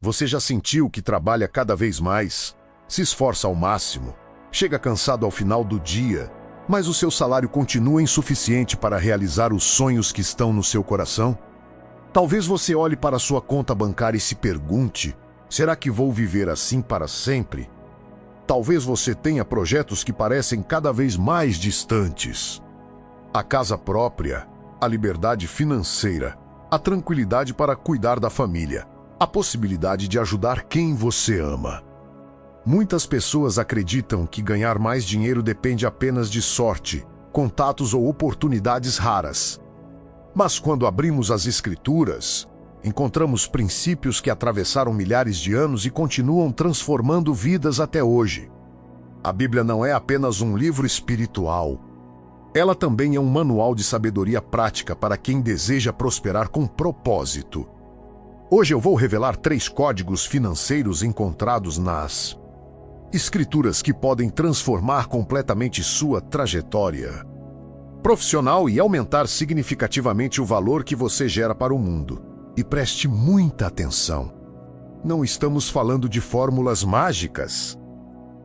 Você já sentiu que trabalha cada vez mais, se esforça ao máximo, chega cansado ao final do dia, mas o seu salário continua insuficiente para realizar os sonhos que estão no seu coração? Talvez você olhe para a sua conta bancária e se pergunte: será que vou viver assim para sempre? Talvez você tenha projetos que parecem cada vez mais distantes. A casa própria, a liberdade financeira, a tranquilidade para cuidar da família, a possibilidade de ajudar quem você ama. Muitas pessoas acreditam que ganhar mais dinheiro depende apenas de sorte, contatos ou oportunidades raras. Mas quando abrimos as Escrituras, encontramos princípios que atravessaram milhares de anos e continuam transformando vidas até hoje. A Bíblia não é apenas um livro espiritual. Ela também é um manual de sabedoria prática para quem deseja prosperar com propósito. Hoje eu vou revelar 3 códigos financeiros encontrados nas Escrituras que podem transformar completamente sua trajetória profissional e aumentar significativamente o valor que você gera para o mundo. E preste muita atenção. Não estamos falando de fórmulas mágicas.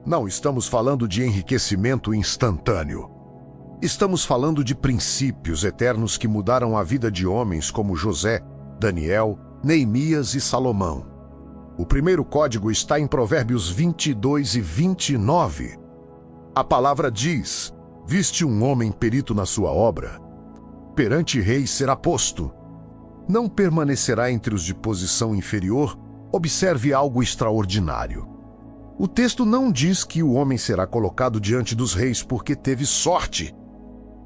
Não estamos falando de enriquecimento instantâneo. Estamos falando de princípios eternos que mudaram a vida de homens como José, Daniel, Neemias e Salomão. O primeiro código está em Provérbios 22 e 29. A palavra diz: viste um homem perito na sua obra, perante reis será posto. Não permanecerá entre os de posição inferior, observe algo extraordinário. O texto não diz que o homem será colocado diante dos reis porque teve sorte.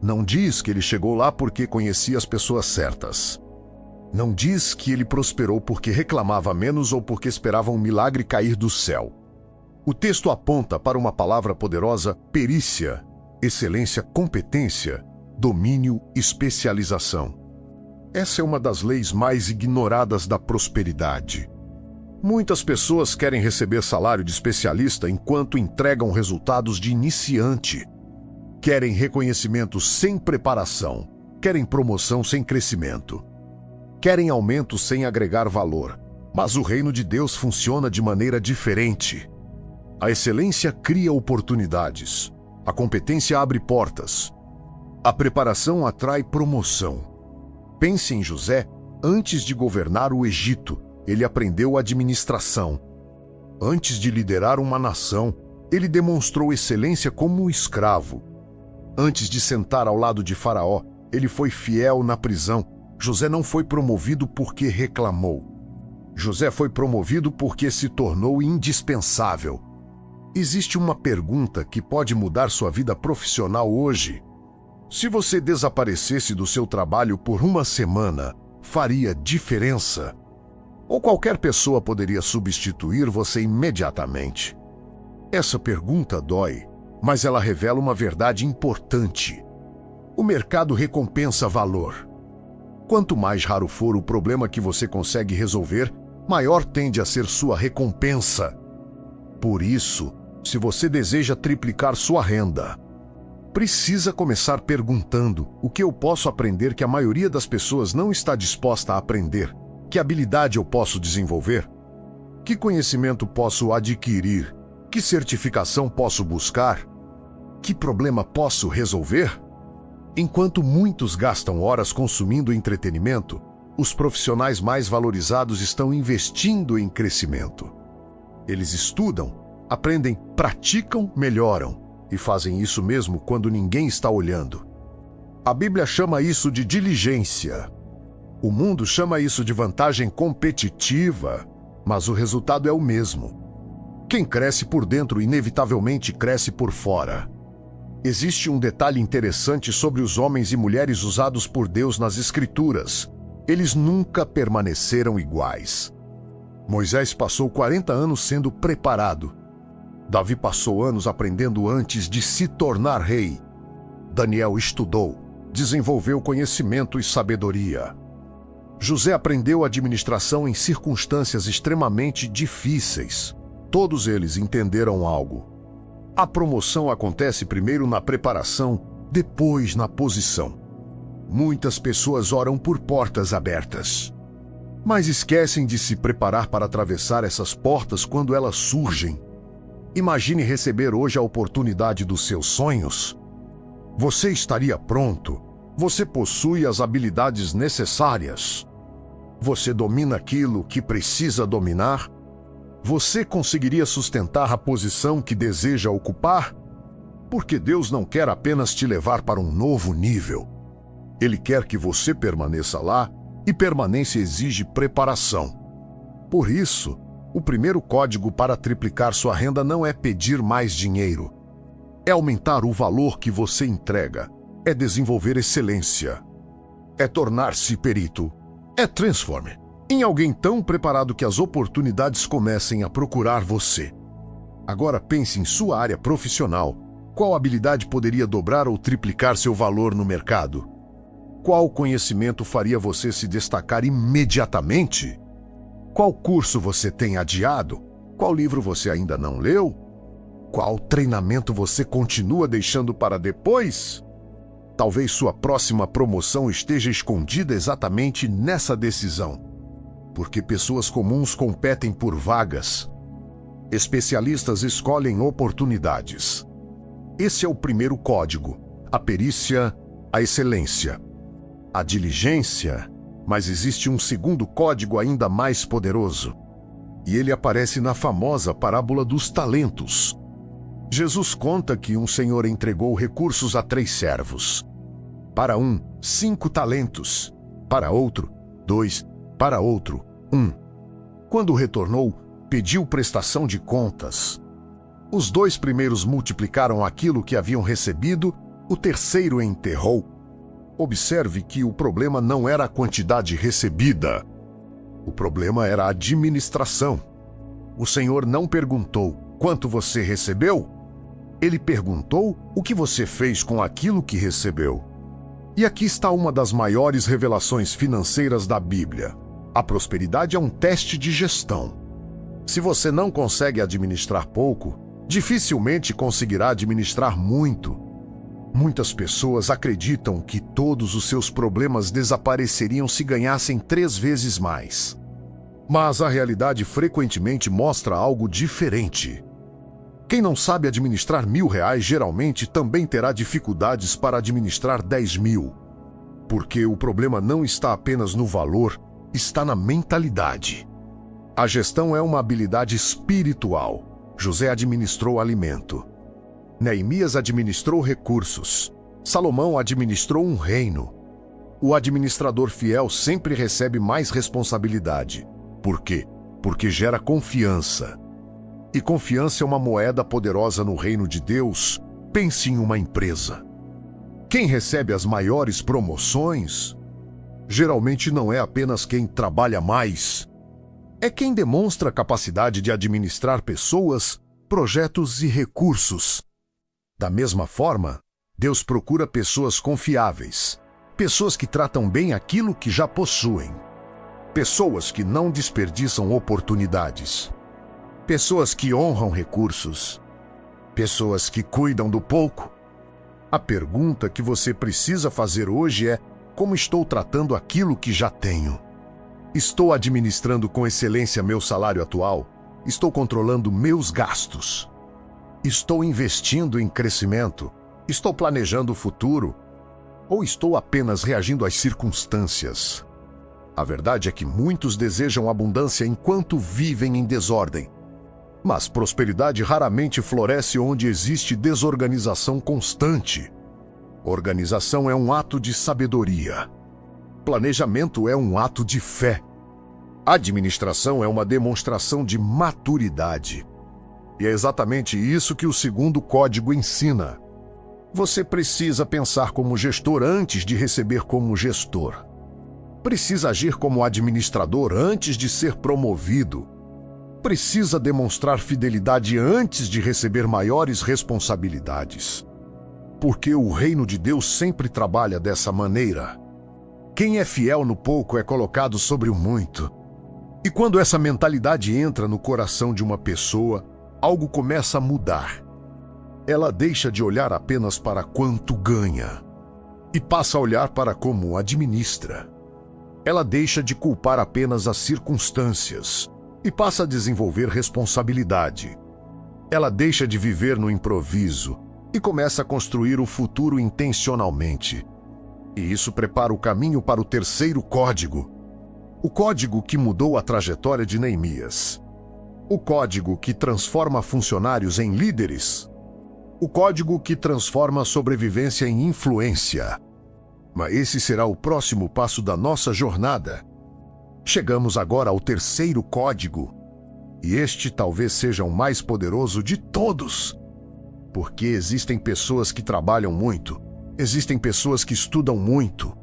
Não diz que ele chegou lá porque conhecia as pessoas certas. Não diz que ele prosperou porque reclamava menos ou porque esperava um milagre cair do céu. O texto aponta para uma palavra poderosa: perícia, excelência, competência, domínio, especialização. Essa é uma das leis mais ignoradas da prosperidade. Muitas pessoas querem receber salário de especialista enquanto entregam resultados de iniciante. Querem reconhecimento sem preparação. Querem promoção sem crescimento. Querem aumento sem agregar valor. Mas o reino de Deus funciona de maneira diferente. A excelência cria oportunidades. A competência abre portas. A preparação atrai promoção. Pense em José. Antes de governar o Egito, ele aprendeu administração. Antes de liderar uma nação, ele demonstrou excelência como um escravo. Antes de sentar ao lado de Faraó, ele foi fiel na prisão. José não foi promovido porque reclamou. José foi promovido porque se tornou indispensável. Existe uma pergunta que pode mudar sua vida profissional hoje. Se você desaparecesse do seu trabalho por uma semana, faria diferença? Ou qualquer pessoa poderia substituir você imediatamente? Essa pergunta dói, mas ela revela uma verdade importante. O mercado recompensa valor. Quanto mais raro for o problema que você consegue resolver, maior tende a ser sua recompensa. Por isso, se você deseja triplicar sua renda, precisa começar perguntando: o que eu posso aprender que a maioria das pessoas não está disposta a aprender? Que habilidade eu posso desenvolver? Que conhecimento posso adquirir? Que certificação posso buscar? Que problema posso resolver? Enquanto muitos gastam horas consumindo entretenimento, os profissionais mais valorizados estão investindo em crescimento. Eles estudam, aprendem, praticam, melhoram e fazem isso mesmo quando ninguém está olhando. A Bíblia chama isso de diligência. O mundo chama isso de vantagem competitiva, mas o resultado é o mesmo. Quem cresce por dentro inevitavelmente cresce por fora. Existe um detalhe interessante sobre os homens e mulheres usados por Deus nas Escrituras. Eles nunca permaneceram iguais. Moisés passou 40 anos sendo preparado. Davi passou anos aprendendo antes de se tornar rei. Daniel estudou, desenvolveu conhecimento e sabedoria. José aprendeu administração em circunstâncias extremamente difíceis. Todos eles entenderam algo. A promoção acontece primeiro na preparação, depois na posição. Muitas pessoas oram por portas abertas, mas esquecem de se preparar para atravessar essas portas quando elas surgem. Imagine receber hoje a oportunidade dos seus sonhos. Você estaria pronto? Você possui as habilidades necessárias? Você domina aquilo que precisa dominar? Você conseguiria sustentar a posição que deseja ocupar? Porque Deus não quer apenas te levar para um novo nível. Ele quer que você permaneça lá, e permanência exige preparação. Por isso, o primeiro código para triplicar sua renda não é pedir mais dinheiro. É aumentar o valor que você entrega. É desenvolver excelência. É tornar-se perito. É transforme em alguém tão preparado que as oportunidades comecem a procurar você. Agora pense em sua área profissional. Qual habilidade poderia dobrar ou triplicar seu valor no mercado? Qual conhecimento faria você se destacar imediatamente? Qual curso você tem adiado? Qual livro você ainda não leu? Qual treinamento você continua deixando para depois? Talvez sua próxima promoção esteja escondida exatamente nessa decisão. Porque pessoas comuns competem por vagas. Especialistas escolhem oportunidades. Esse é o primeiro código: a perícia, a excelência, a diligência. Mas existe um segundo código ainda mais poderoso. E ele aparece na famosa parábola dos talentos. Jesus conta que um senhor entregou recursos a 3 servos. Para um, 5 talentos. Para outro, 2. Para outro, 1. Quando retornou, pediu prestação de contas. Os 2 primeiros multiplicaram aquilo que haviam recebido, o terceiro enterrou. Observe que o problema não era a quantidade recebida. O problema era a administração. O Senhor não perguntou quanto você recebeu. Ele perguntou o que você fez com aquilo que recebeu. E aqui está uma das maiores revelações financeiras da Bíblia. A prosperidade é um teste de gestão. Se você não consegue administrar pouco, dificilmente conseguirá administrar muito. Muitas pessoas acreditam que todos os seus problemas desapareceriam se ganhassem 3 vezes mais. Mas a realidade frequentemente mostra algo diferente. Quem não sabe administrar R$1.000 geralmente também terá dificuldades para administrar 10.000. Porque o problema não está apenas no valor, está na mentalidade. A gestão é uma habilidade espiritual. José administrou alimento. Neemias administrou recursos. Salomão administrou um reino. O administrador fiel sempre recebe mais responsabilidade. Por quê? Porque gera confiança. E confiança é uma moeda poderosa no reino de Deus. Pense em uma empresa. Quem recebe as maiores promoções, geralmente não é apenas quem trabalha mais. É quem demonstra capacidade de administrar pessoas, projetos e recursos. Da mesma forma, Deus procura pessoas confiáveis, pessoas que tratam bem aquilo que já possuem, pessoas que não desperdiçam oportunidades, pessoas que honram recursos, pessoas que cuidam do pouco. A pergunta que você precisa fazer hoje é: como estou tratando aquilo que já tenho? Estou administrando com excelência meu salário atual? Estou controlando meus gastos? Estou investindo em crescimento? Estou planejando o futuro? Ou estou apenas reagindo às circunstâncias? A verdade é que muitos desejam abundância enquanto vivem em desordem. Mas prosperidade raramente floresce onde existe desorganização constante. Organização é um ato de sabedoria. Planejamento é um ato de fé. Administração é uma demonstração de maturidade. E é exatamente isso que o segundo código ensina. Você precisa pensar como gestor antes de receber como gestor. Precisa agir como administrador antes de ser promovido. Precisa demonstrar fidelidade antes de receber maiores responsabilidades. Porque o reino de Deus sempre trabalha dessa maneira. Quem é fiel no pouco é colocado sobre o muito. E quando essa mentalidade entra no coração de uma pessoa, algo começa a mudar. Ela deixa de olhar apenas para quanto ganha e passa a olhar para como administra. Ela deixa de culpar apenas as circunstâncias e passa a desenvolver responsabilidade. Ela deixa de viver no improviso e começa a construir o futuro intencionalmente. E isso prepara o caminho para o terceiro código. O código que mudou a trajetória de Neemias. O código que transforma funcionários em líderes. O código que transforma a sobrevivência em influência. Mas esse será o próximo passo da nossa jornada. Chegamos agora ao terceiro código. E este talvez seja o mais poderoso de todos. Porque existem pessoas que trabalham muito. Existem pessoas que estudam muito.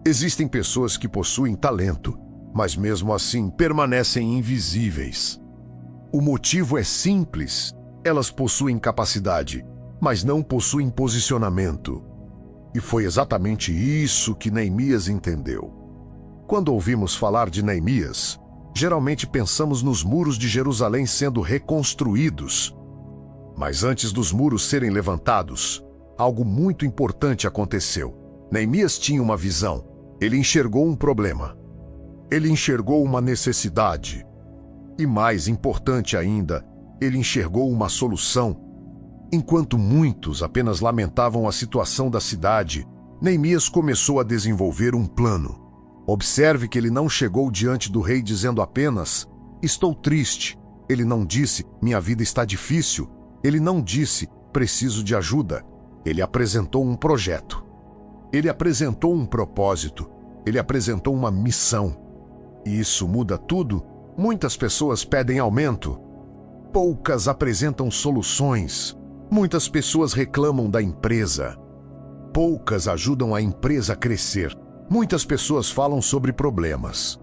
Existem pessoas que possuem talento, mas mesmo assim permanecem invisíveis. O motivo é simples. Elas possuem capacidade, mas não possuem posicionamento. E foi exatamente isso que Neemias entendeu. Quando ouvimos falar de Neemias, geralmente pensamos nos muros de Jerusalém sendo reconstruídos. Mas antes dos muros serem levantados, algo muito importante aconteceu. Neemias tinha uma visão. Ele enxergou um problema. Ele enxergou uma necessidade. E mais importante ainda, ele enxergou uma solução. Enquanto muitos apenas lamentavam a situação da cidade, Neemias começou a desenvolver um plano. Observe que ele não chegou diante do rei dizendo apenas: "Estou triste." Ele não disse: "Minha vida está difícil." Ele não disse: "Preciso de ajuda." Ele apresentou um projeto. Ele apresentou um propósito. Ele apresentou uma missão. E isso muda tudo. Muitas pessoas pedem aumento. Poucas apresentam soluções. Muitas pessoas reclamam da empresa. Poucas ajudam a empresa a crescer. Muitas pessoas falam sobre problemas.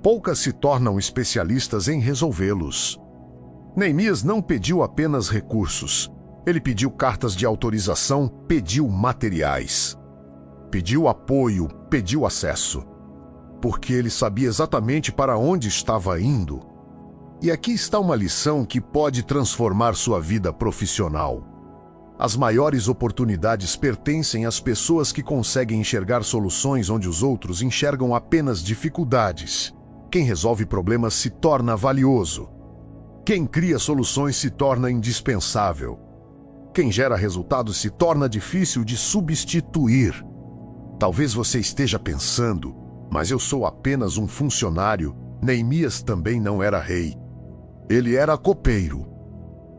Poucas se tornam especialistas em resolvê-los. Neemias não pediu apenas recursos. Ele pediu cartas de autorização, pediu materiais. Pediu apoio, pediu acesso. Porque ele sabia exatamente para onde estava indo. E aqui está uma lição que pode transformar sua vida profissional. As maiores oportunidades pertencem às pessoas que conseguem enxergar soluções onde os outros enxergam apenas dificuldades. Quem resolve problemas se torna valioso. Quem cria soluções se torna indispensável. Quem gera resultados se torna difícil de substituir. Talvez você esteja pensando: "Mas eu sou apenas um funcionário." Neemias também não era rei. Ele era copeiro.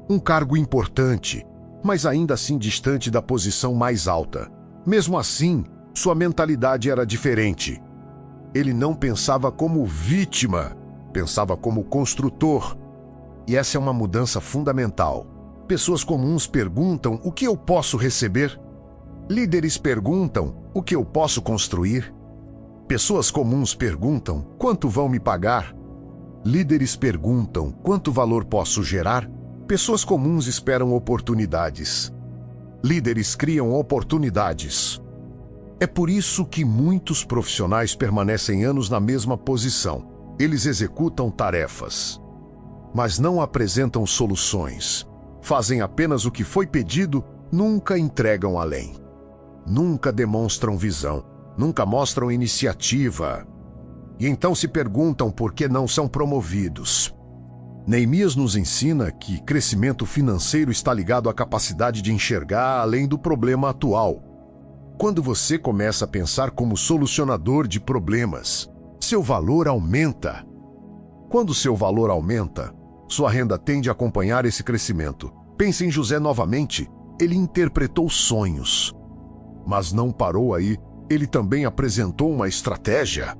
Um cargo importante, mas ainda assim distante da posição mais alta. Mesmo assim, sua mentalidade era diferente. Ele não pensava como vítima, pensava como construtor. E essa é uma mudança fundamental. Pessoas comuns perguntam: "O que eu posso receber?" Líderes perguntam: "O que eu posso construir?" Pessoas comuns perguntam: "Quanto vão me pagar?" Líderes perguntam: "Quanto valor posso gerar?" Pessoas comuns esperam oportunidades. Líderes criam oportunidades. É por isso que muitos profissionais permanecem anos na mesma posição. Eles executam tarefas, mas não apresentam soluções. Fazem apenas o que foi pedido, nunca entregam além. Nunca demonstram visão, nunca mostram iniciativa. E então se perguntam por que não são promovidos. Neemias nos ensina que crescimento financeiro está ligado à capacidade de enxergar além do problema atual. Quando você começa a pensar como solucionador de problemas, seu valor aumenta. Quando seu valor aumenta, sua renda tende a acompanhar esse crescimento. Pense em José novamente. Ele interpretou sonhos. Mas não parou aí. Ele também apresentou uma estratégia.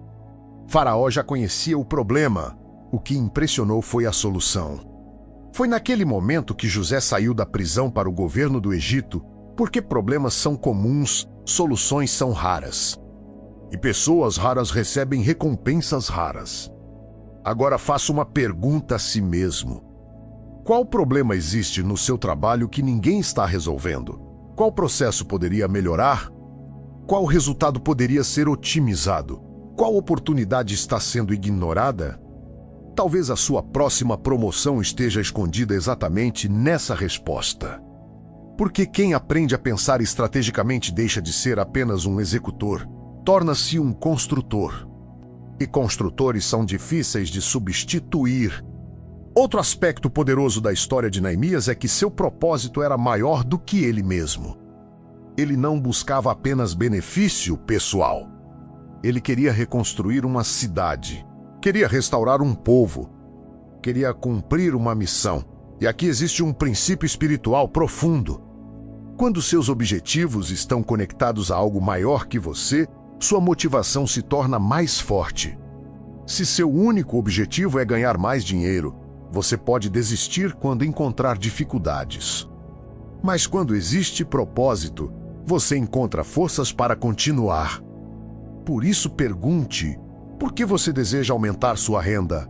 Faraó já conhecia o problema. O que impressionou foi a solução. Foi naquele momento que José saiu da prisão para o governo do Egito, porque problemas são comuns, soluções são raras. E pessoas raras recebem recompensas raras. Agora faça uma pergunta a si mesmo. Qual problema existe no seu trabalho que ninguém está resolvendo? Qual processo poderia melhorar? Qual resultado poderia ser otimizado? Qual oportunidade está sendo ignorada? Talvez a sua próxima promoção esteja escondida exatamente nessa resposta. Porque quem aprende a pensar estrategicamente deixa de ser apenas um executor, torna-se um construtor. e construtores são difíceis de substituir. Outro aspecto poderoso da história de Neemias é que seu propósito era maior do que ele mesmo. Ele não buscava apenas benefício pessoal. Ele queria reconstruir uma cidade, queria restaurar um povo, queria cumprir uma missão. E aqui existe um princípio espiritual profundo. Quando seus objetivos estão conectados a algo maior que você, sua motivação se torna mais forte. Se seu único objetivo é ganhar mais dinheiro, você pode desistir quando encontrar dificuldades. Mas quando existe propósito, você encontra forças para continuar. Por isso pergunte, por que você deseja aumentar sua renda?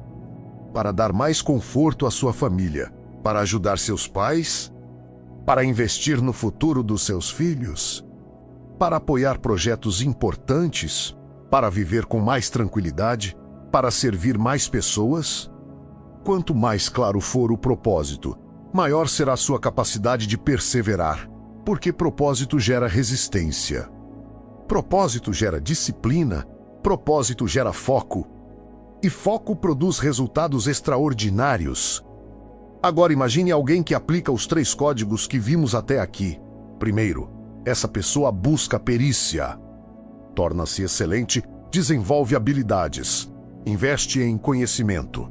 Para dar mais conforto à sua família? Para ajudar seus pais? Para investir no futuro dos seus filhos? Para apoiar projetos importantes? Para viver com mais tranquilidade? Para servir mais pessoas? Quanto mais claro for o propósito, maior será sua capacidade de perseverar, porque propósito gera resistência. Propósito gera disciplina, propósito gera foco, e foco produz resultados extraordinários. Agora imagine alguém que aplica os 3 códigos que vimos até aqui. Primeiro, essa pessoa busca perícia. Torna-se excelente, desenvolve habilidades, investe em conhecimento.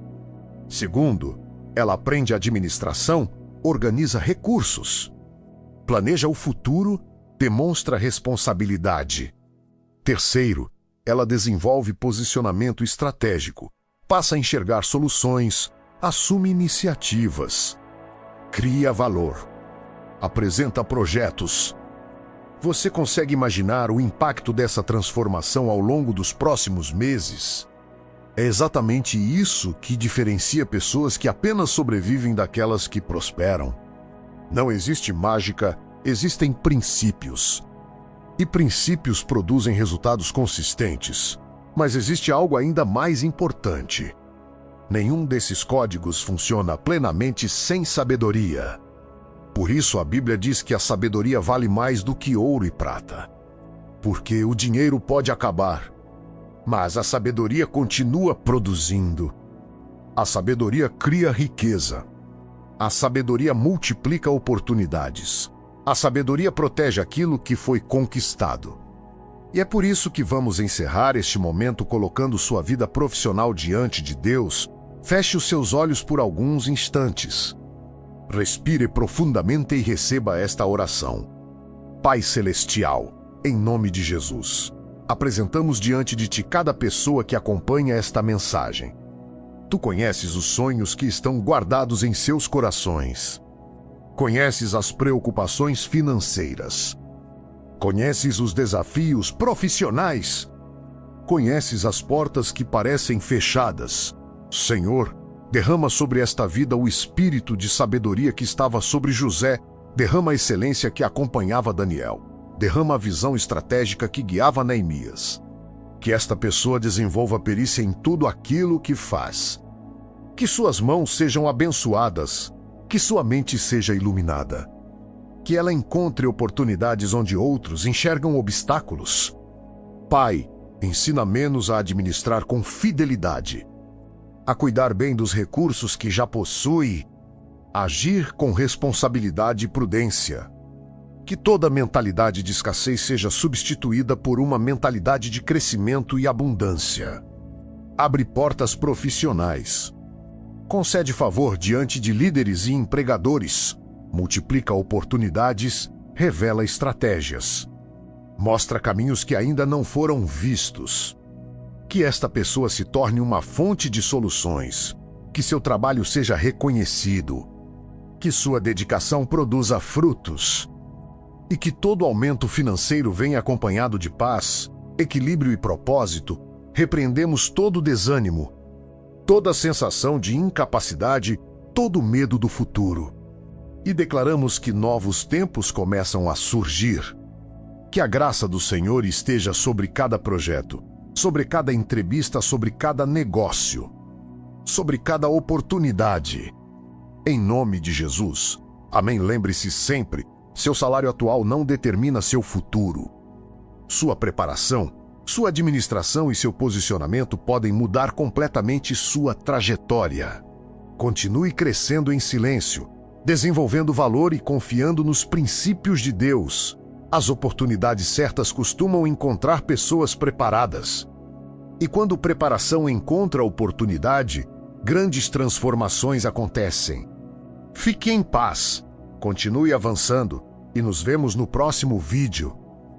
Segundo, ela aprende administração, organiza recursos. Planeja o futuro, demonstra responsabilidade. Terceiro, ela desenvolve posicionamento estratégico, passa a enxergar soluções, assume iniciativas, cria valor, apresenta projetos. Você consegue imaginar o impacto dessa transformação ao longo dos próximos meses? É exatamente isso que diferencia pessoas que apenas sobrevivem daquelas que prosperam. Não existe mágica, existem princípios. E princípios produzem resultados consistentes. Mas existe algo ainda mais importante. Nenhum desses códigos funciona plenamente sem sabedoria. Por isso a Bíblia diz que a sabedoria vale mais do que ouro e prata. Porque o dinheiro pode acabar, mas a sabedoria continua produzindo. A sabedoria cria riqueza. A sabedoria multiplica oportunidades. A sabedoria protege aquilo que foi conquistado. E é por isso que vamos encerrar este momento colocando sua vida profissional diante de Deus. Feche os seus olhos por alguns instantes. Respire profundamente e receba esta oração. Pai Celestial, em nome de Jesus, apresentamos diante de Ti cada pessoa que acompanha esta mensagem. Tu conheces os sonhos que estão guardados em seus corações. Conheces as preocupações financeiras. Conheces os desafios profissionais. Conheces as portas que parecem fechadas. Senhor, derrama sobre esta vida o espírito de sabedoria que estava sobre José, derrama a excelência que acompanhava Daniel, derrama a visão estratégica que guiava Neemias. Que esta pessoa desenvolva perícia em tudo aquilo que faz. Que suas mãos sejam abençoadas, que sua mente seja iluminada. Que ela encontre oportunidades onde outros enxergam obstáculos. Pai, ensina-nos a administrar com fidelidade, a cuidar bem dos recursos que já possui, agir com responsabilidade e prudência. Que toda mentalidade de escassez seja substituída por uma mentalidade de crescimento e abundância. Abre portas profissionais. Concede favor diante de líderes e empregadores. Multiplica oportunidades, revela estratégias. Mostra caminhos que ainda não foram vistos. Que esta pessoa se torne uma fonte de soluções. Que seu trabalho seja reconhecido. Que sua dedicação produza frutos. E que todo aumento financeiro venha acompanhado de paz, equilíbrio e propósito. Repreendemos todo desânimo, toda sensação de incapacidade, todo medo do futuro. E declaramos que novos tempos começam a surgir. Que a graça do Senhor esteja sobre cada projeto, sobre cada entrevista, sobre cada negócio, sobre cada oportunidade. Em nome de Jesus. Amém. Lembre-se sempre, seu salário atual não determina seu futuro. Sua preparação, Sua administração e seu posicionamento podem mudar completamente sua trajetória. Continue crescendo em silêncio, desenvolvendo valor e confiando nos princípios de Deus. As oportunidades certas costumam encontrar pessoas preparadas. E quando preparação encontra oportunidade, grandes transformações acontecem. Fique em paz, continue avançando e nos vemos no próximo vídeo.